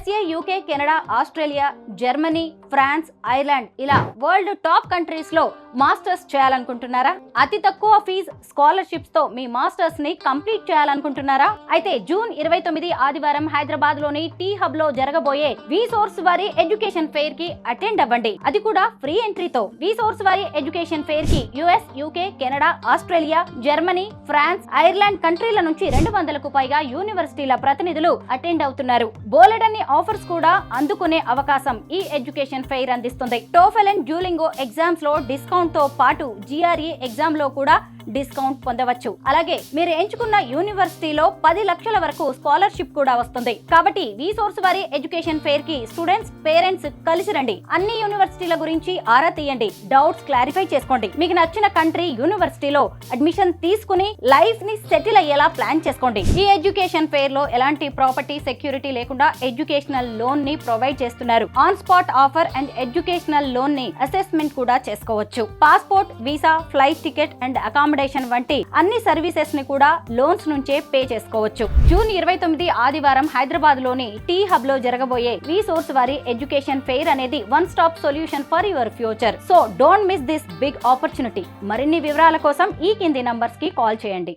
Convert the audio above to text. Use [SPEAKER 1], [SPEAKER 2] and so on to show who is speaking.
[SPEAKER 1] USA, UK, Canada, Australia, Germany, France, Ireland ఇలా world top countries లో masters చేయాలనుకుంటున్నారా? అతి తక్కువ ఫీజ్ స్కాలర్షిప్స్ తో మీ మాస్టర్స్ ని కంప్లీట్ చేయాలనుకుంటున్నారా? అయితే జూన్ 29 ఆదివారం హైదరాబాద్ లోని టీ హబ్ లో జరగబోయే విసోర్స్ వారి ఎడ్యుకేషన్ ఫెయిర్ కి అటెండ్ అవ్వండి. అది కూడా ఫ్రీ ఎంట్రీతో. విసోర్స్ వారి ఎడ్యుకేషన్ ఫెయిర్ కి US, UK, Canada, Australia, Germany, France, Ireland కంట్రీల నుంచి 200కు పైగా యూనివర్సిటీల ప్రతినిధులు అటెండ్ అవుతున్నారు. బోలెడన్ని ఆఫర్స్ కూడా అందుకునే అవకాశం ఈ ఎడ్యుకేషన్ ఫెయిర్ అందిస్తుంది. టోఫెల్ అండ్ డ్యూలింగో ఎగ్జామ్స్ లో డిస్కౌంట్ తో పాటు GRE ఎగ్జామ్ లో కూడా డిస్కౌంట్ పొందవచ్చు. అలాగే మీరు ఎంచుకున్న యూనివర్సిటీలో 10 లక్షల వరకు స్కాలర్షిప్ కూడా వస్తుంది. కాబట్టి విసోర్స్ వారి ఎడ్యుకేషన్ ఫెయిర్ కి స్టూడెంట్స్, పేరెంట్స్ కలిసి రండి. అన్ని యూనివర్సిటీల గురించి ఆరా తీయండి, డౌట్స్ క్లారిఫై చేసుకోండి. మీకు నచ్చిన కంట్రీ యూనివర్సిటీలో అడ్మిషన్ తీసుకుని లైఫ్ ని సెటిల్ అయ్యేలా ప్లాన్ చేసుకోండి. ఈ ఎడ్యుకేషన్ ఫెయిర్ లో ఎలాంటి ప్రాపర్టీ సెక్యూరిటీ లేకుండా ఎడ్యుకేషనల్ లోన్ ని ప్రొవైడ్ చేస్తున్నారు. On spot offer and educational loan ని అసెస్మెంట్ కూడా చేసుకోవచ్చు. Passport, visa, flight ticket and accommodation వంటి అన్ని సర్వీసెస్ ని కూడా లోన్స్ నుంచే పే చేసుకోవచ్చు. జూన్ 29 ఆదివారం హైదరాబాద్ లోని టీ హబ్ లో జరగబోయే విసోర్స్ వారి ఎడ్యుకేషన్ ఫెయిర్ అనేది one stop solution for your future. So don't miss this big opportunity. మరిన్ని వివరాల కోసం ఈ కింది నంబర్స్ కి కాల్ చేయండి.